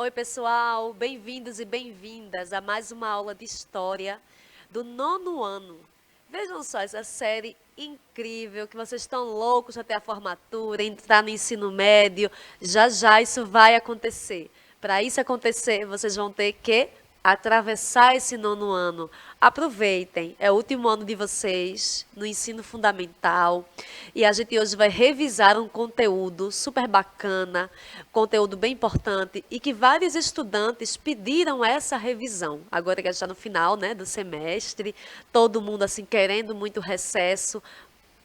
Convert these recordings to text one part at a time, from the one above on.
Oi, pessoal, bem-vindos e bem-vindas a mais uma aula de História do nono ano. Vejam só essa série incrível, que vocês estão loucos até a formatura, entrar no ensino médio. Já já isso vai acontecer. Para isso acontecer, vocês vão ter que atravessar esse nono ano. Aproveitem, é o último ano de vocês no ensino fundamental e a gente hoje vai revisar um conteúdo super bacana, conteúdo bem importante e que vários estudantes pediram essa revisão. Agora que já está no final, né, do semestre, todo mundo assim querendo muito recesso.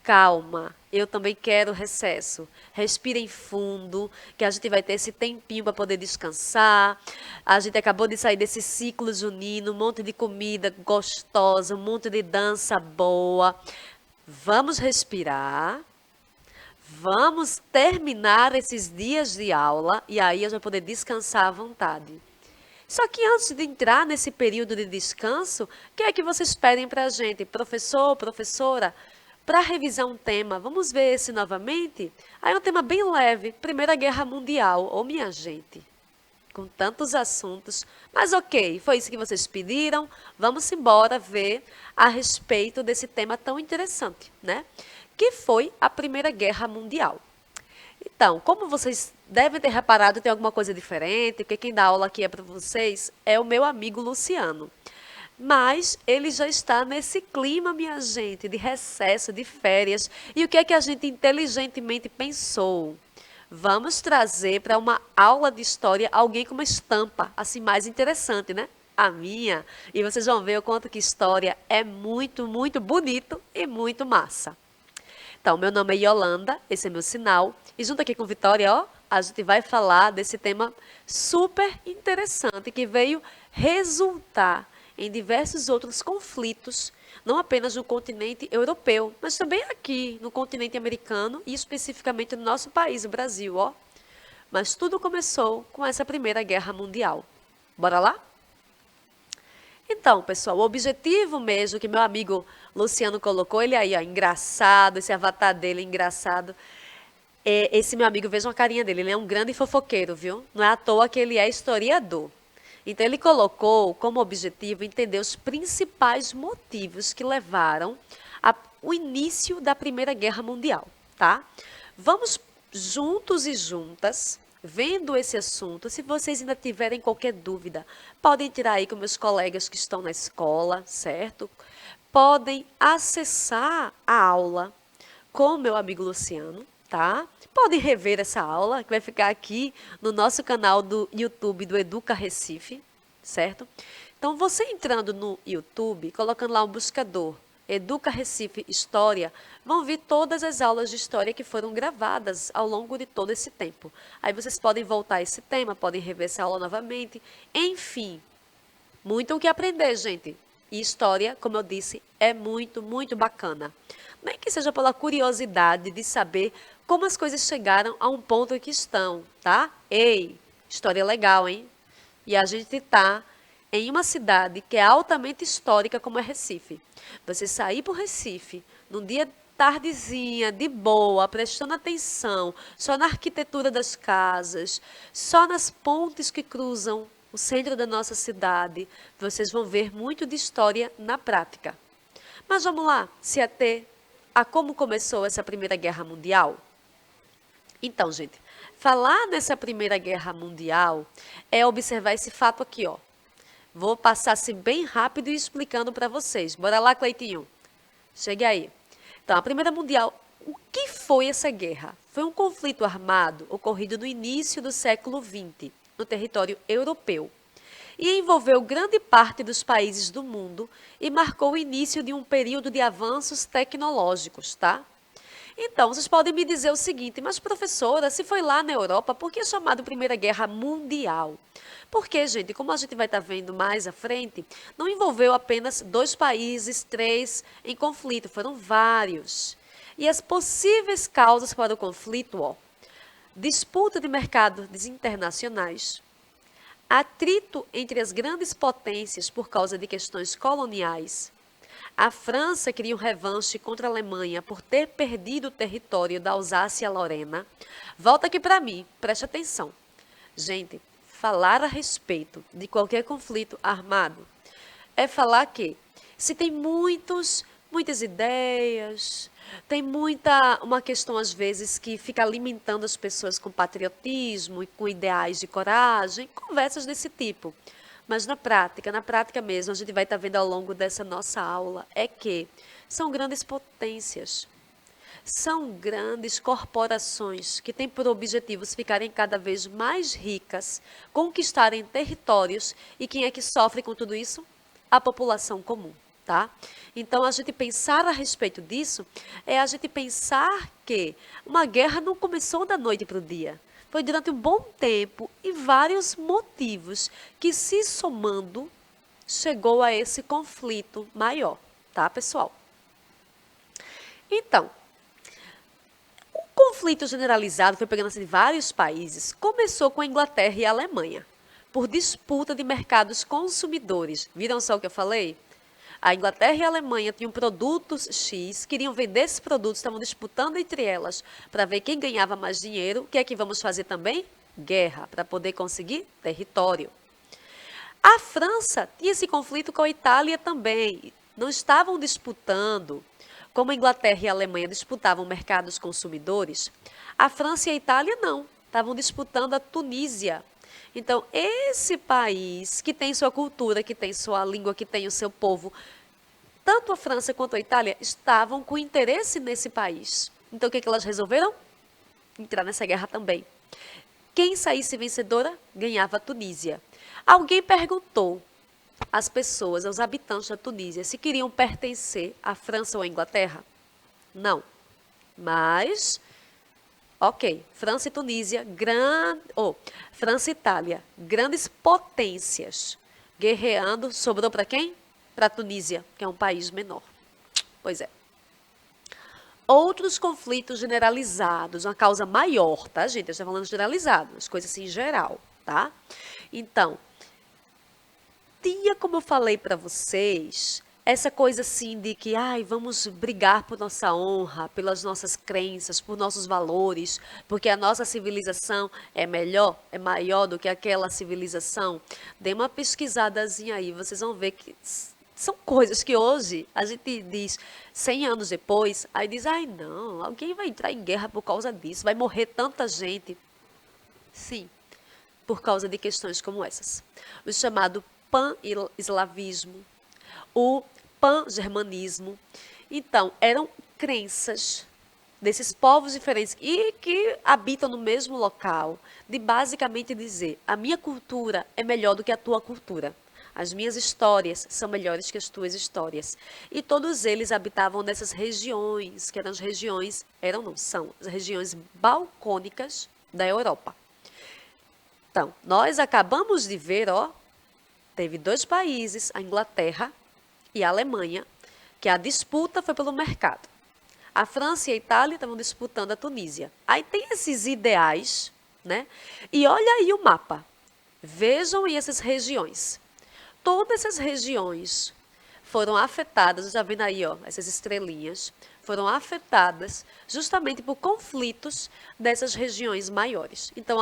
Calma, eu também quero recesso. Respirem fundo, que a gente vai ter esse tempinho para poder descansar. A gente acabou de sair desse ciclo junino, um monte de comida gostosa, um monte de dança boa. Vamos respirar. Vamos terminar esses dias de aula e aí a gente vai poder descansar à vontade. Só que antes de entrar nesse período de descanso, o que é que vocês pedem para a gente? Professor, professora, para revisar um tema, vamos ver esse novamente? Aí é um tema bem leve, Primeira Guerra Mundial. Ô, minha gente, com tantos assuntos. Mas ok, foi isso que vocês pediram. Vamos embora ver a respeito desse tema tão interessante, né? Que foi a Primeira Guerra Mundial. Então, como vocês devem ter reparado, tem alguma coisa diferente, porque quem dá aula aqui é para vocês é o meu amigo Luciano. Mas ele já está nesse clima, minha gente, de recesso, de férias. E o que é que a gente inteligentemente pensou? Vamos trazer para uma aula de história alguém com uma estampa assim mais interessante, né? A minha. E vocês vão ver o quanto que história é muito, muito bonito e muito massa. Então, meu nome é Yolanda, esse é meu sinal. E junto aqui com Vitória, ó, a gente vai falar desse tema super interessante que veio resultar em diversos outros conflitos, não apenas no continente europeu, mas também aqui no continente americano e especificamente no nosso país, o Brasil, ó. Mas tudo começou com essa Primeira Guerra Mundial. Bora lá? Então, pessoal, o objetivo mesmo que meu amigo Luciano colocou, ele aí, ó, engraçado, esse avatar dele é engraçado. Esse meu amigo, veja uma carinha dele, ele é um grande fofoqueiro, viu? Não é à toa que ele é historiador. Então, ele colocou como objetivo entender os principais motivos que levaram ao início da Primeira Guerra Mundial, tá? Vamos juntos e juntas vendo esse assunto. Se vocês ainda tiverem qualquer dúvida, podem tirar aí com meus colegas que estão na escola, certo? Podem acessar a aula com o meu amigo Luciano, tá? Podem rever essa aula, que vai ficar aqui no nosso canal do YouTube do Educa Recife, certo? Então, você entrando no YouTube, colocando lá um buscador, Educa Recife História, vão vir todas as aulas de história que foram gravadas ao longo de todo esse tempo. Aí vocês podem voltar a esse tema, podem rever essa aula novamente. Enfim, muito o que aprender, gente. E história, como eu disse, é muito, muito bacana. Nem que seja pela curiosidade de saber como as coisas chegaram a um ponto em que estão, tá? Ei, história é legal, hein? E a gente está em uma cidade que é altamente histórica como é Recife. Você sair para o Recife num dia tardezinha, de boa, prestando atenção, só na arquitetura das casas, só nas pontes que cruzam o centro da nossa cidade, vocês vão ver muito de história na prática. Mas vamos lá, se ater a como começou essa Primeira Guerra Mundial? Então, gente, falar nessa Primeira Guerra Mundial é observar esse fato aqui, ó. Vou passar assim bem rápido e explicando para vocês. Bora lá, Cleitinho. Chegue aí. Então, a Primeira Mundial, o que foi essa guerra? Foi um conflito armado ocorrido no início do século XX, no território europeu, e envolveu grande parte dos países do mundo e marcou o início de um período de avanços tecnológicos, tá? Então, vocês podem me dizer o seguinte, mas professora, se foi lá na Europa, por que é chamado Primeira Guerra Mundial? Porque, gente, como a gente vai estar vendo mais à frente, não envolveu apenas dois países, três em conflito, foram vários. E as possíveis causas para o conflito, ó, disputa de mercados internacionais, atrito entre as grandes potências por causa de questões coloniais. A França queria um revanche contra a Alemanha por ter perdido o território da Alsácia-Lorena. Volta aqui para mim, preste atenção. Gente, falar a respeito de qualquer conflito armado é falar que se tem muitas ideias, tem uma questão às vezes que fica alimentando as pessoas com patriotismo e com ideais de coragem, conversas desse tipo. Mas na prática mesmo, a gente vai estar vendo ao longo dessa nossa aula, é que são grandes potências. São grandes corporações que têm por objetivos ficarem cada vez mais ricas, conquistarem territórios, e quem é que sofre com tudo isso? A população comum, tá? Então, a gente pensar a respeito disso é a gente pensar que uma guerra não começou da noite para o dia. Foi durante um bom tempo e vários motivos que, se somando, chegou a esse conflito maior, tá, pessoal? Então, o conflito generalizado foi pegando assim de vários países. Começou com a Inglaterra e a Alemanha, por disputa de mercados consumidores. Viram só o que eu falei? A Inglaterra e a Alemanha tinham produtos X, queriam vender esses produtos, estavam disputando entre elas para ver quem ganhava mais dinheiro. O que é que vamos fazer também? Guerra, para poder conseguir território. A França tinha esse conflito com a Itália também. Não estavam disputando, como a Inglaterra e a Alemanha disputavam mercados consumidores, a França e a Itália não, estavam disputando a Tunísia. Então, esse país que tem sua cultura, que tem sua língua, que tem o seu povo, tanto a França quanto a Itália estavam com interesse nesse país. Então, o que elas resolveram? Entrar nessa guerra também. Quem saísse vencedora, ganhava a Tunísia. Alguém perguntou às pessoas, aos habitantes da Tunísia, se queriam pertencer à França ou à Inglaterra? Não. Mas, ok, França e Tunísia, França e Itália, grandes potências, guerreando, sobrou para quem? Para a Tunísia, que é um país menor. Pois é. Outros conflitos generalizados, uma causa maior, tá, gente? Eu estou falando generalizado, as coisas assim em geral, tá? Então, tinha, como eu falei para vocês, essa coisa assim de que, vamos brigar por nossa honra, pelas nossas crenças, por nossos valores, porque a nossa civilização é melhor, é maior do que aquela civilização. Dê uma pesquisadazinha aí, vocês vão ver que são coisas que hoje a gente diz 100 anos depois, aí diz, não, alguém vai entrar em guerra por causa disso, vai morrer tanta gente. Sim, por causa de questões como essas. O chamado pan-eslavismo, o pan-germanismo. Então, eram crenças desses povos diferentes e que habitam no mesmo local, de basicamente dizer, a minha cultura é melhor do que a tua cultura. As minhas histórias são melhores que as tuas histórias. E todos eles habitavam nessas regiões, que eram as regiões, são as regiões balcânicas da Europa. Então, nós acabamos de ver, teve dois países, a Inglaterra e a Alemanha, que a disputa foi pelo mercado. A França e a Itália estavam disputando a Tunísia. Aí tem esses ideais, né? E olha aí o mapa. Vejam aí essas regiões. Todas essas regiões foram afetadas, já vendo aí, essas estrelinhas, foram afetadas justamente por conflitos dessas regiões maiores. Então,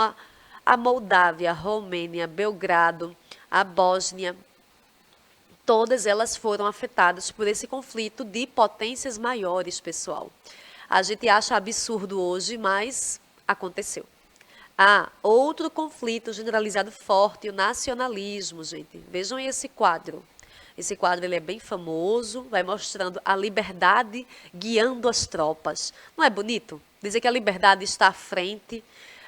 a Moldávia, a Romênia, Belgrado, a Bósnia, todas elas foram afetadas por esse conflito de potências maiores, pessoal. A gente acha absurdo hoje, mas aconteceu. Outro conflito generalizado forte, o nacionalismo, gente. Vejam esse quadro. Esse quadro ele é bem famoso, vai mostrando a liberdade guiando as tropas. Não é bonito? Dizer que a liberdade está à frente,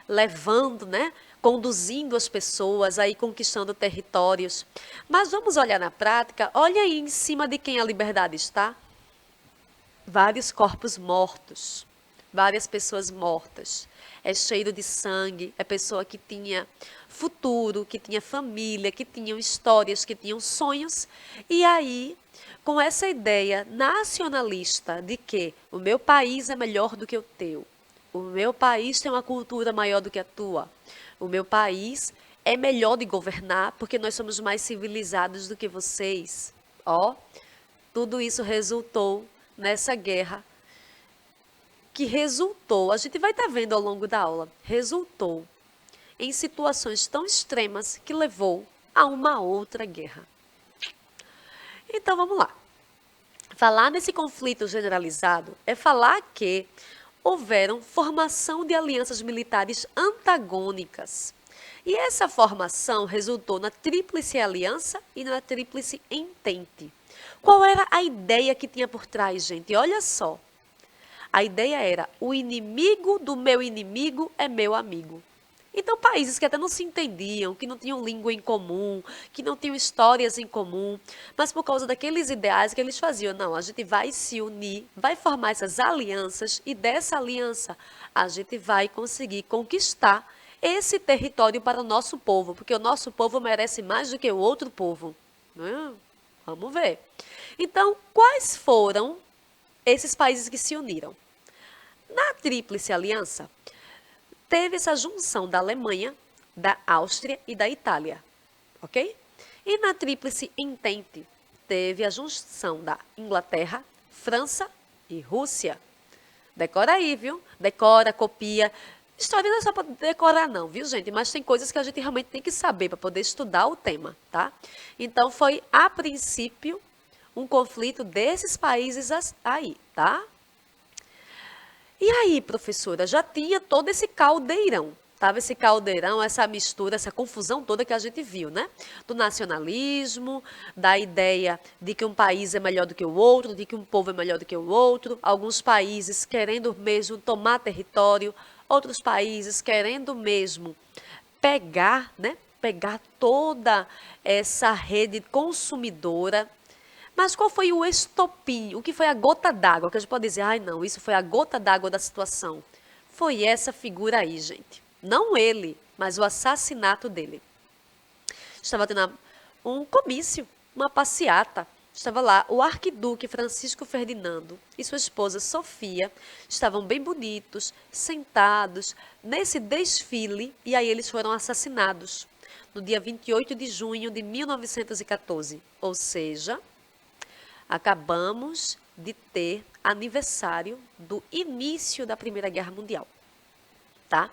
levando, né? Conduzindo as pessoas, aí conquistando territórios. Mas vamos olhar na prática, olha aí em cima de quem a liberdade está. Vários corpos mortos, várias pessoas mortas. É cheiro de sangue, é pessoa que tinha futuro, que tinha família, que tinham histórias, que tinham sonhos. E aí, com essa ideia nacionalista de que o meu país é melhor do que o teu, o meu país tem uma cultura maior do que a tua, o meu país é melhor de governar porque nós somos mais civilizados do que vocês. Tudo isso resultou nessa guerra que resultou, a gente vai estar vendo ao longo da aula, resultou em situações tão extremas que levou a uma outra guerra. Então vamos lá. Falar nesse conflito generalizado é falar que houveram formação de alianças militares antagônicas. E essa formação resultou na Tríplice Aliança e na Tríplice Entente. Qual era a ideia que tinha por trás, gente? Olha só. A ideia era: o inimigo do meu inimigo é meu amigo. Então, países que até não se entendiam, que não tinham língua em comum, que não tinham histórias em comum, mas por causa daqueles ideais que eles faziam, não, a gente vai se unir, vai formar essas alianças e dessa aliança a gente vai conseguir conquistar esse território para o nosso povo, porque o nosso povo merece mais do que o outro povo. Vamos ver. Então, quais foram esses países que se uniram? Na Tríplice Aliança, teve essa junção da Alemanha, da Áustria e da Itália, ok? E na Tríplice Entente, teve a junção da Inglaterra, França e Rússia. Decora aí, viu? Decora, copia. História não é só para decorar não, viu, gente? Mas tem coisas que a gente realmente tem que saber para poder estudar o tema, tá? Então, foi, a princípio, um conflito desses países aí, tá? E aí, professora, já tinha todo esse caldeirão, tava esse caldeirão, essa mistura, essa confusão toda que a gente viu, né? Do nacionalismo, da ideia de que um país é melhor do que o outro, de que um povo é melhor do que o outro, alguns países querendo mesmo tomar território, outros países querendo mesmo pegar, né? Pegar toda essa rede consumidora. Mas qual foi o estopim? O que foi a gota d'água? Que a gente pode dizer, ai não, isso foi a gota d'água da situação. Foi essa figura aí, gente. Não ele, mas o assassinato dele. Estava tendo um comício, uma passeata. Estava lá o arquiduque Francisco Ferdinando e sua esposa Sofia. Estavam bem bonitos, sentados nesse desfile, e aí eles foram assassinados no dia 28 de junho de 1914. Ou seja, acabamos de ter aniversário do início da Primeira Guerra Mundial, tá?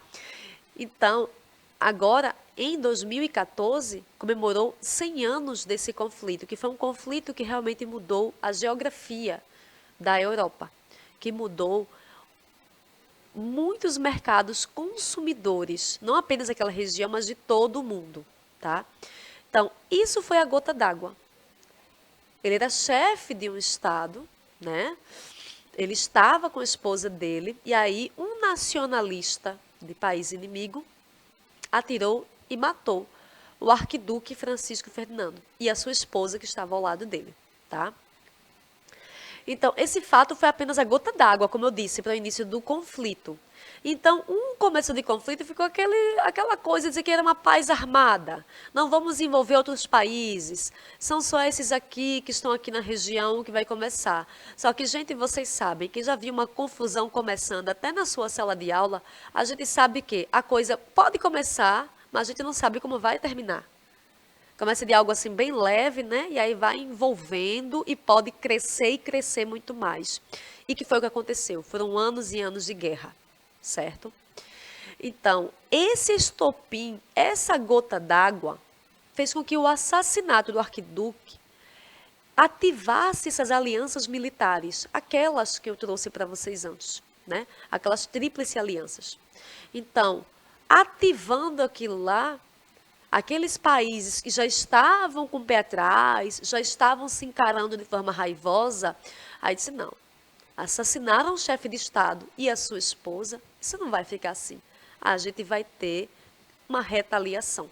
Então, agora, em 2014, comemorou 100 anos desse conflito, que foi um conflito que realmente mudou a geografia da Europa, que mudou muitos mercados consumidores, não apenas daquela região, mas de todo o mundo, tá? Então, isso foi a gota d'água. Ele era chefe de um estado, né? Ele estava com a esposa dele, e aí um nacionalista de país inimigo atirou e matou o arquiduque Francisco Ferdinando e a sua esposa que estava ao lado dele, tá? Então, esse fato foi apenas a gota d'água, como eu disse, para o início do conflito. Então, um começo de conflito ficou aquela coisa de dizer que era uma paz armada. Não vamos envolver outros países. São só esses aqui que estão aqui na região que vai começar. Só que, gente, vocês sabem que já viu uma confusão começando até na sua sala de aula. A gente sabe que a coisa pode começar, mas a gente não sabe como vai terminar. Começa de algo assim bem leve, né? E aí vai envolvendo e pode crescer e crescer muito mais. E que foi o que aconteceu? Foram anos e anos de guerra, certo? Então, esse estopim, essa gota d'água, fez com que o assassinato do arquiduque ativasse essas alianças militares, aquelas que eu trouxe para vocês antes, né? Aquelas tríplice alianças. Então, ativando aquilo lá, aqueles países que já estavam com o pé atrás, já estavam se encarando de forma raivosa, aí disse, não, assassinaram o chefe de Estado e a sua esposa, isso não vai ficar assim. A gente vai ter uma retaliação.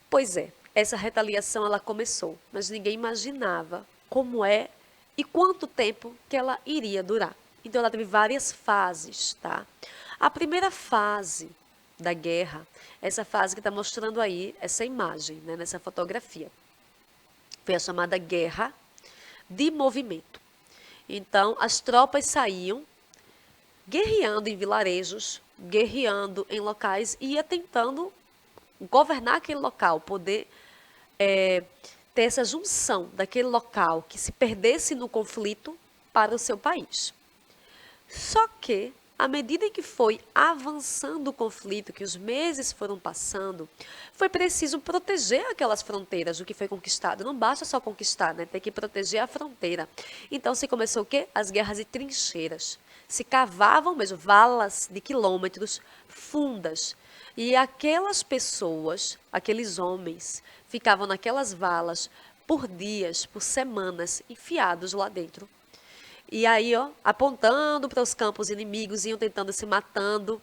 Pois é, essa retaliação ela começou, mas ninguém imaginava como é e quanto tempo que ela iria durar. Então ela teve várias fases, tá? A primeira fase da guerra, essa fase que está mostrando aí, essa imagem, né, nessa fotografia, foi a chamada guerra de movimento. Então, as tropas saíam guerreando em vilarejos, guerreando em locais e ia tentando governar aquele local, poder ter essa junção daquele local que se perdesse no conflito para o seu país. Só que à medida em que foi avançando o conflito, que os meses foram passando, foi preciso proteger aquelas fronteiras, o que foi conquistado. Não basta só conquistar, né? Tem que proteger a fronteira. Então se começou o quê? As guerras de trincheiras. Se cavavam mesmo valas de quilômetros fundas. E aquelas pessoas, aqueles homens, ficavam naquelas valas por dias, por semanas, enfiados lá dentro. E aí, ó, apontando para os campos inimigos, iam tentando se matando.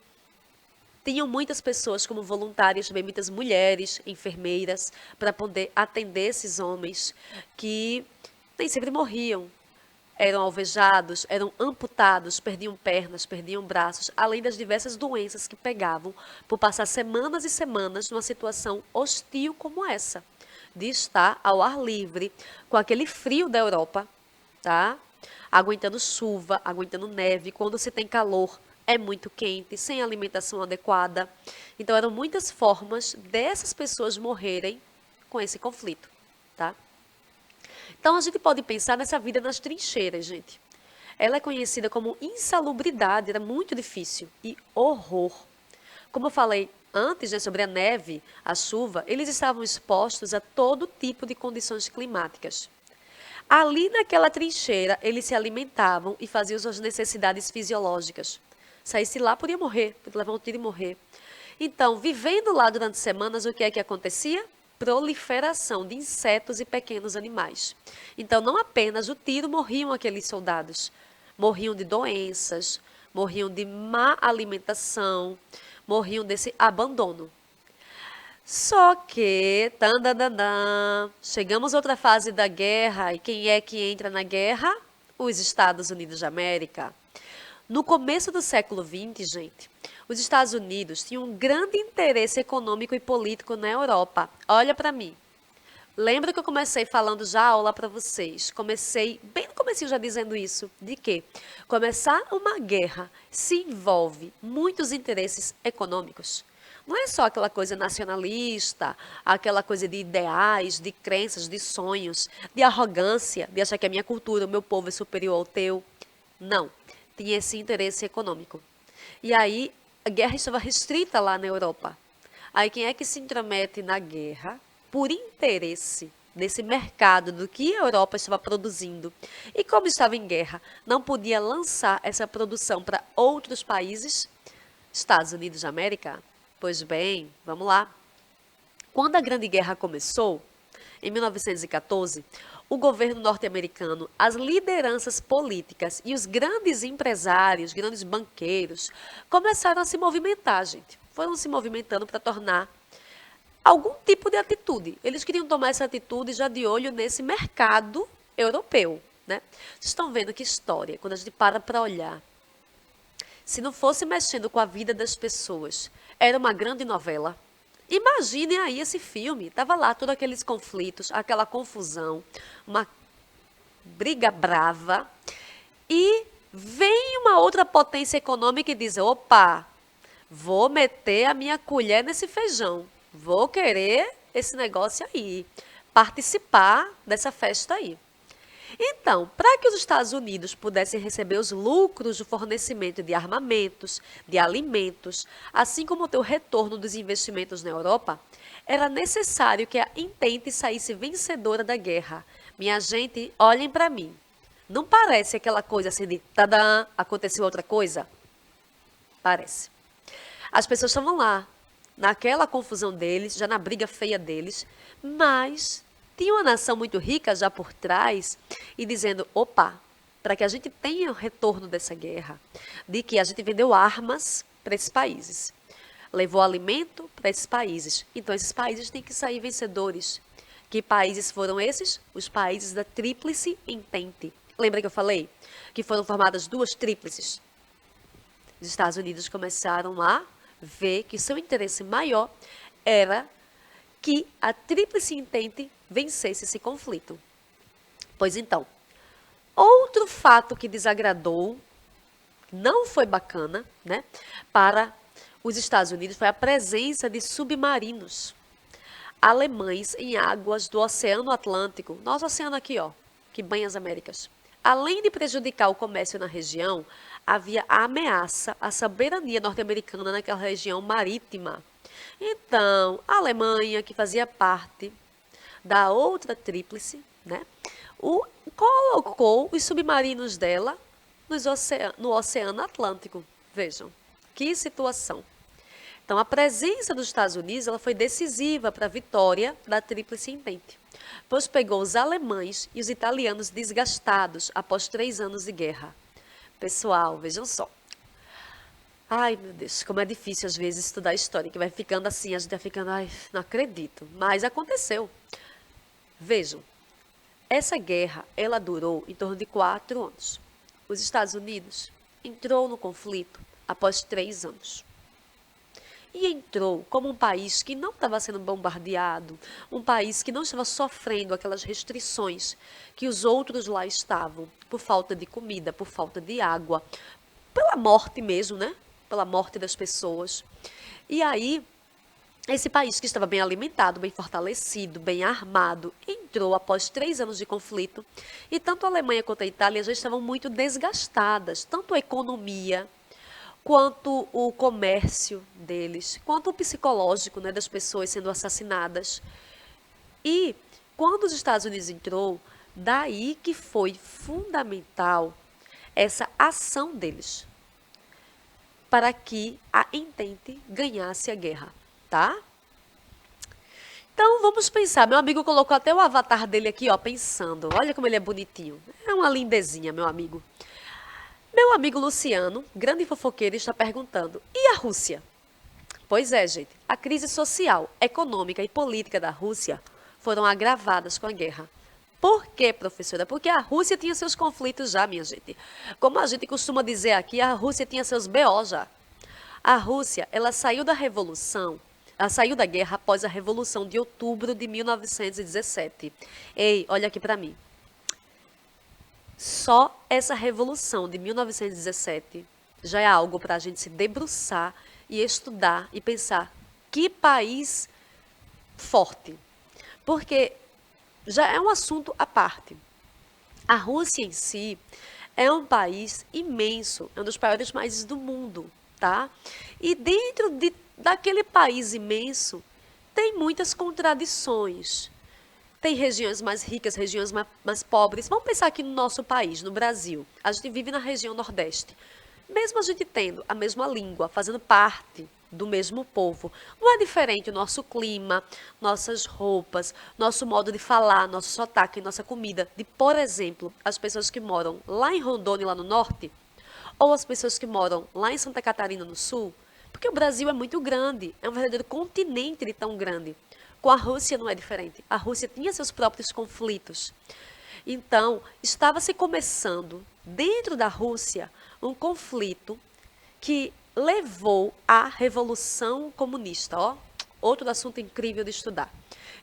Tinham muitas pessoas como voluntárias, também muitas mulheres, enfermeiras, para poder atender esses homens que nem sempre morriam. Eram alvejados, eram amputados, perdiam pernas, perdiam braços, além das diversas doenças que pegavam por passar semanas e semanas numa situação hostil como essa, de estar ao ar livre, com aquele frio da Europa, tá? Aguentando chuva, aguentando neve, quando se tem calor, é muito quente, sem alimentação adequada. Então eram muitas formas dessas pessoas morrerem com esse conflito, tá? Então a gente pode pensar nessa vida nas trincheiras, gente. Ela é conhecida como insalubridade, era muito difícil, e horror. Como eu falei antes, né, sobre a neve, a chuva, eles estavam expostos a todo tipo de condições climáticas. Ali naquela trincheira, eles se alimentavam e faziam suas necessidades fisiológicas. Saísse lá, podia morrer, podia levar um tiro e morrer. Então, vivendo lá durante semanas, o que é que acontecia? Proliferação de insetos e pequenos animais. Então, não apenas o tiro morriam aqueles soldados, morriam de doenças, morriam de má alimentação, morriam desse abandono. Só que, chegamos a outra fase da guerra, e quem é que entra na guerra? Os Estados Unidos da América. No começo do século XX, gente, os Estados Unidos tinham um grande interesse econômico e político na Europa. Olha para mim. Lembra que eu comecei falando já a aula para vocês? Comecei bem no comecinho já dizendo isso, de que começar uma guerra se envolve muitos interesses econômicos. Não é só aquela coisa nacionalista, aquela coisa de ideais, de crenças, de sonhos, de arrogância, de achar que a minha cultura, o meu povo é superior ao teu. Não, tinha esse interesse econômico. E aí a guerra estava restrita lá na Europa. Aí quem é que se intromete na guerra por interesse desse mercado do que a Europa estava produzindo? E como estava em guerra, não podia lançar essa produção para outros países? Estados Unidos da América? Pois bem, vamos lá. Quando a Grande Guerra começou, em 1914, o governo norte-americano, as lideranças políticas e os grandes empresários, grandes banqueiros, começaram a se movimentar, gente. Foram se movimentando para tornar algum tipo de atitude. Eles queriam tomar essa atitude já de olho nesse mercado europeu, né? Vocês estão vendo que história, quando a gente para olhar. Se não fosse mexendo com a vida das pessoas, era uma grande novela. Imaginem aí esse filme. Tava lá todos aqueles conflitos, aquela confusão, uma briga brava. E vem uma outra potência econômica e diz: opa, vou meter a minha colher nesse feijão. Vou querer esse negócio aí. Participar dessa festa aí. Então, para que os Estados Unidos pudessem receber os lucros do fornecimento de armamentos, de alimentos, assim como ter o retorno dos investimentos na Europa, era necessário que a Entente saísse vencedora da guerra. Minha gente, olhem para mim. Não parece aquela coisa assim de tadã, aconteceu outra coisa? Parece. As pessoas estavam lá, naquela confusão deles, já na briga feia deles, mas tinha uma nação muito rica já por trás e dizendo, opa, para que a gente tenha o retorno dessa guerra, de que a gente vendeu armas para esses países, levou alimento para esses países, então esses países têm que sair vencedores. Que países foram esses? Os países da Tríplice Entente. Lembra que eu falei que foram formadas duas tríplices? Os Estados Unidos começaram a ver que seu interesse maior era que a Tríplice Entente vencesse esse conflito. Pois então, outro fato que desagradou, não foi bacana, né, para os Estados Unidos foi a presença de submarinos alemães em águas do Oceano Atlântico, nosso oceano aqui, ó, que banha as Américas. além de prejudicar o comércio na região, havia a ameaça à soberania norte-americana naquela região marítima. Então, a Alemanha, que fazia parte da outra tríplice, né, colocou os submarinos dela no Oceano Atlântico. Vejam, que situação. Então, a presença dos Estados Unidos ela foi decisiva para a vitória da Tríplice Entente, pois pegou os alemães e os italianos desgastados após 3 anos de guerra. Pessoal, vejam só. Ai, meu Deus, como é difícil às vezes estudar história, que vai ficando assim, a gente vai ficando, ai, não acredito. Mas aconteceu. Vejam, essa guerra, ela durou em torno de 4 anos. Os Estados Unidos entrou no conflito após 3 anos. E entrou como um país que não estava sendo bombardeado, um país que não estava sofrendo aquelas restrições que os outros lá estavam, por falta de comida, por falta de água, pela morte mesmo, né? Pela morte das pessoas. E aí, esse país que estava bem alimentado, bem fortalecido, bem armado, entrou após 3 anos de conflito. E tanto a Alemanha quanto a Itália já estavam muito desgastadas, tanto a economia, quanto o comércio deles, quanto o psicológico, né, das pessoas sendo assassinadas. E quando os Estados Unidos entrou, daí que foi fundamental essa ação deles para que a Entente ganhasse a guerra, tá? Então vamos pensar, meu amigo colocou até o avatar dele aqui, ó, pensando. Olha como ele é bonitinho. É uma lindezinha, meu amigo. Meu amigo Luciano, grande fofoqueiro, está perguntando: e a Rússia? Pois é, gente, a crise social, econômica e política da Rússia foram agravadas com a guerra. Por quê, professora? Porque a Rússia tinha seus conflitos já, minha gente. Como a gente costuma dizer aqui, a Rússia tinha seus BO já. A Rússia, ela saiu da revolução, ela saiu da guerra após a Revolução de Outubro de 1917. Ei, olha aqui para mim. Só essa revolução de 1917 já é algo para a gente se debruçar e estudar e pensar que país forte. Porque já é um assunto à parte. A Rússia em si é um país imenso, é um dos maiores países do mundo, tá? E dentro daquele país imenso tem muitas contradições. Tem regiões mais ricas, regiões mais pobres. Vamos pensar aqui no nosso país, no Brasil. A gente vive na região Nordeste. Mesmo a gente tendo a mesma língua, fazendo parte do mesmo povo, não é diferente o nosso clima, nossas roupas, nosso modo de falar, nosso sotaque, nossa comida. De, por exemplo, as pessoas que moram lá em Rondônia, lá no Norte, ou as pessoas que moram lá em Santa Catarina, no Sul. Porque o Brasil é muito grande, é um verdadeiro continente de tão grande. Com a Rússia não é diferente. A Rússia tinha seus próprios conflitos. Então, estava se começando, dentro da Rússia, um conflito que levou à Revolução Comunista. Ó, outro assunto incrível de estudar.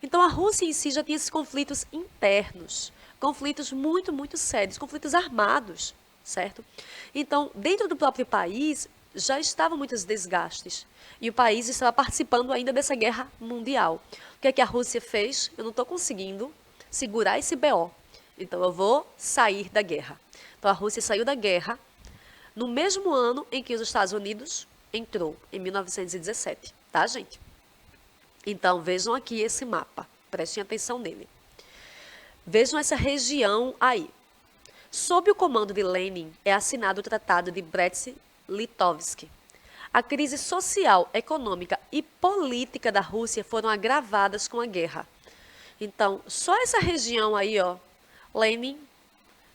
Então, a Rússia em si já tinha esses conflitos internos, conflitos muito, muito sérios, conflitos armados, certo? Então, dentro do próprio país, já estavam muitos desgastes. E o país estava participando ainda dessa guerra mundial. O que é que a Rússia fez? Eu não estou conseguindo segurar esse BO. Então eu vou sair da guerra. Então a Rússia saiu da guerra no mesmo ano em que os Estados Unidos entrou, em 1917. Tá, gente? Então vejam aqui esse mapa. Prestem atenção nele. Vejam essa região aí. Sob o comando de Lenin é assinado o Tratado de Brest-Litovsk. A crise social, econômica e política da Rússia foram agravadas com a guerra. Então, só essa região aí, ó, Lenin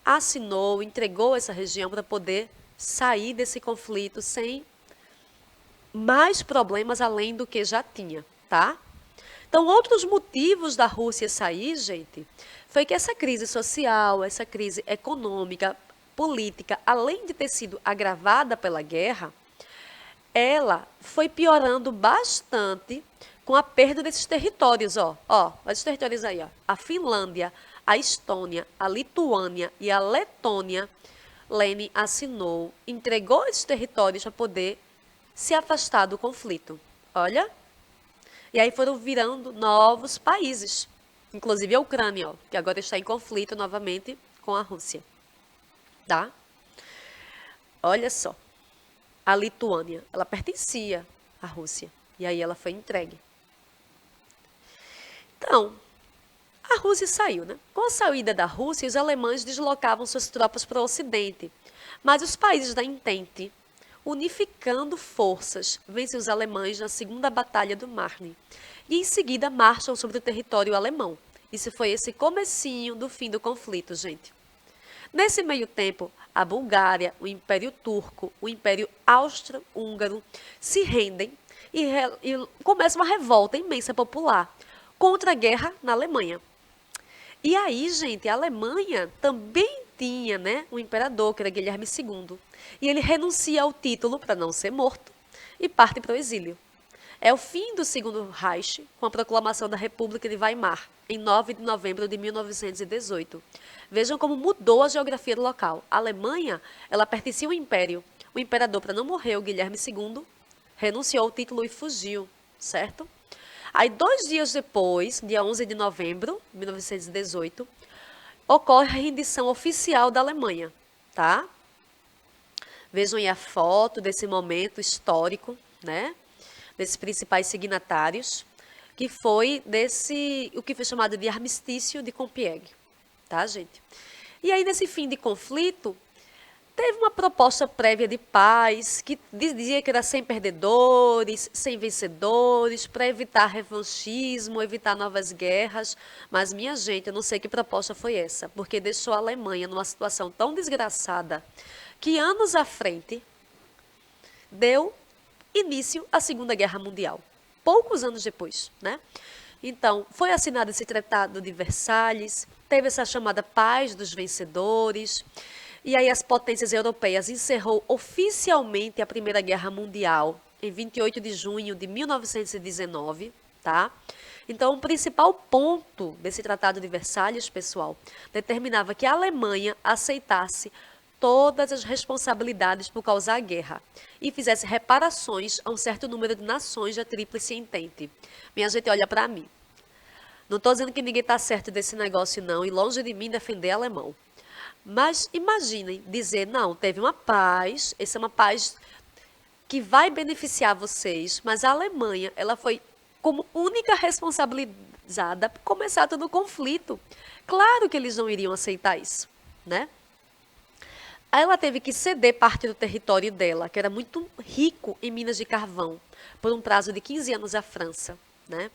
assinou, entregou essa região para poder sair desse conflito sem mais problemas além do que já tinha, tá? Então, outros motivos da Rússia sair, gente, foi que essa crise social, essa crise econômica, política, além de ter sido agravada pela guerra, ela foi piorando bastante com a perda desses territórios, ó. Ó, olha esses territórios aí, ó. A Finlândia, a Estônia, a Lituânia e a Letônia, Lenin assinou, entregou esses territórios para poder se afastar do conflito. Olha. E aí foram virando novos países, inclusive a Ucrânia, ó, que agora está em conflito novamente com a Rússia. tá? Olha só, a Lituânia, ela pertencia à Rússia, e aí ela foi entregue. Então, a Rússia saiu, né? Com a saída da Rússia, os alemães deslocavam suas tropas para o Ocidente, mas os países da Entente, unificando forças, vencem os alemães na Segunda Batalha do Marne, e em seguida marcham sobre o território alemão. Isso foi esse comecinho do fim do conflito, gente. Nesse meio tempo, a Bulgária, o Império Turco, o Império Austro-Húngaro se rendem e começa uma revolta imensa popular contra a guerra na Alemanha. E aí, gente, a Alemanha também tinha, né, um imperador, que era Guilherme II. E ele renuncia ao título para não ser morto e parte para o exílio. É o fim do Segundo Reich, com a proclamação da República de Weimar, em 9 de novembro de 1918. Vejam como mudou a geografia do local. A Alemanha, ela pertencia ao Império. O imperador, para não morrer, o Guilherme II, renunciou ao título e fugiu, certo? Aí, 2 dias depois, dia 11 de novembro de 1918, ocorre a rendição oficial da Alemanha, tá? Vejam aí a foto desse momento histórico, né? Desses principais signatários, que foi o que foi chamado de armistício de Compiègne, tá, gente? E aí, nesse fim de conflito, teve uma proposta prévia de paz que dizia que era sem perdedores, sem vencedores, para evitar revanchismo, evitar novas guerras. Mas, minha gente, eu não sei que proposta foi essa, porque deixou a Alemanha numa situação tão desgraçada que anos à frente deu início à Segunda Guerra Mundial. Poucos anos depois, né? Então, foi assinado esse Tratado de Versalhes, teve essa chamada Paz dos Vencedores. E aí as potências europeias encerrou oficialmente a Primeira Guerra Mundial em 28 de junho de 1919, tá? Então, o principal ponto desse Tratado de Versalhes, pessoal, determinava que a Alemanha aceitasse todas as responsabilidades por causar a guerra e fizesse reparações a um certo número de nações da Tríplice Entente. Minha gente, olha para mim. Não estou dizendo que ninguém está certo desse negócio, não, e longe de mim defender alemão. Mas imaginem dizer, não, teve uma paz, essa é uma paz que vai beneficiar vocês, mas a Alemanha, ela foi como única responsabilizada por começar todo o conflito. Claro que eles não iriam aceitar isso, né? Aí ela teve que ceder parte do território dela, que era muito rico em minas de carvão, por um prazo de 15 anos à França, né?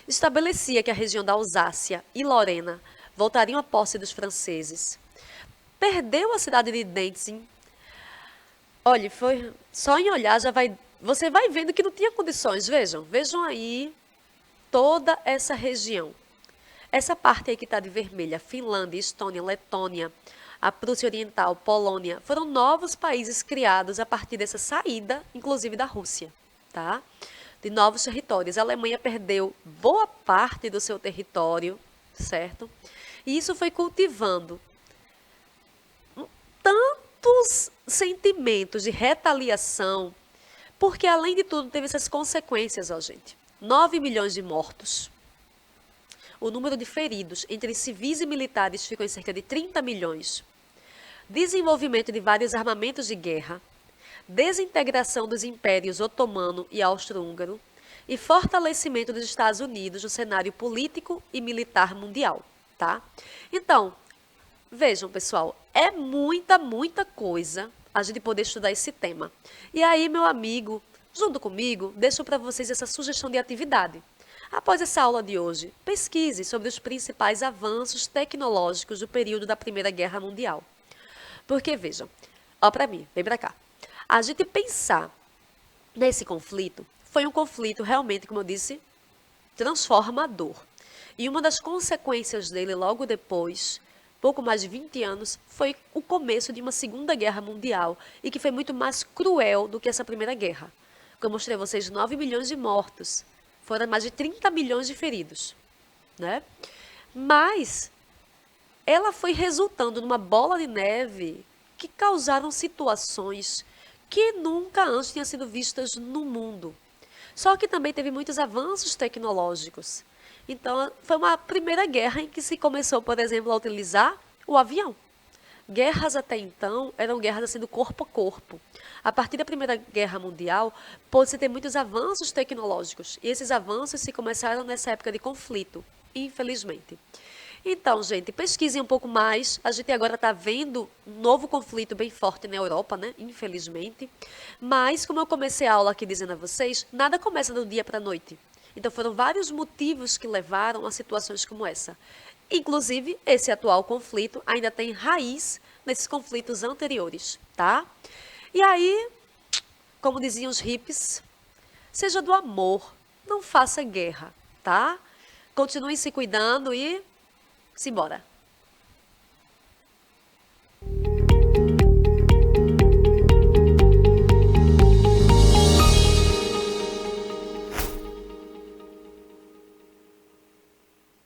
Estabelecia que a região da Alsácia e Lorena voltariam à posse dos franceses. Perdeu a cidade de Danzig. Olha, foi só em olhar você vai vendo que não tinha condições. Vejam aí toda essa região. Essa parte aí que está de vermelha, Finlândia, Estônia, Letônia, a Prússia Oriental, Polônia, foram novos países criados a partir dessa saída, inclusive da Rússia, tá? De novos territórios. A Alemanha perdeu boa parte do seu território, certo? E isso foi cultivando tantos sentimentos de retaliação, porque além de tudo teve essas consequências, ó, gente. 9 milhões de mortos. O número de feridos entre civis e militares ficou em cerca de 30 milhões. Desenvolvimento de vários armamentos de guerra, desintegração dos impérios otomano e austro-húngaro e fortalecimento dos Estados Unidos no cenário político e militar mundial, tá? Então, vejam, pessoal, é muita coisa a gente poder estudar esse tema. E aí, meu amigo, junto comigo, deixo para vocês essa sugestão de atividade. Após essa aula de hoje, pesquise sobre os principais avanços tecnológicos do período da Primeira Guerra Mundial. Porque, vejam, ó para mim, vem para cá. A gente pensar nesse conflito, foi um conflito realmente, como eu disse, transformador. E uma das consequências dele logo depois, pouco mais de 20 anos, foi o começo de uma Segunda Guerra Mundial e que foi muito mais cruel do que essa Primeira Guerra. Como eu mostrei a vocês, 9 milhões de mortos, foram mais de 30 milhões de feridos, né? Mas ela foi resultando numa bola de neve que causaram situações que nunca antes tinham sido vistas no mundo. Só que também teve muitos avanços tecnológicos. Então, foi uma primeira guerra em que se começou, por exemplo, a utilizar o avião. Guerras até então eram guerras assim do corpo a corpo. A partir da Primeira Guerra Mundial, pôde-se ter muitos avanços tecnológicos. E esses avanços se começaram nessa época de conflito, infelizmente. Então, gente, pesquisem um pouco mais. A gente agora está vendo um novo conflito bem forte na Europa, né? Infelizmente. Mas, como eu comecei a aula aqui dizendo a vocês, nada começa do dia para a noite. Então, foram vários motivos que levaram a situações como essa. Inclusive, esse atual conflito ainda tem raiz nesses conflitos anteriores, tá? E aí, como diziam os hippies, seja do amor, não faça guerra, tá? Continuem se cuidando e simbora.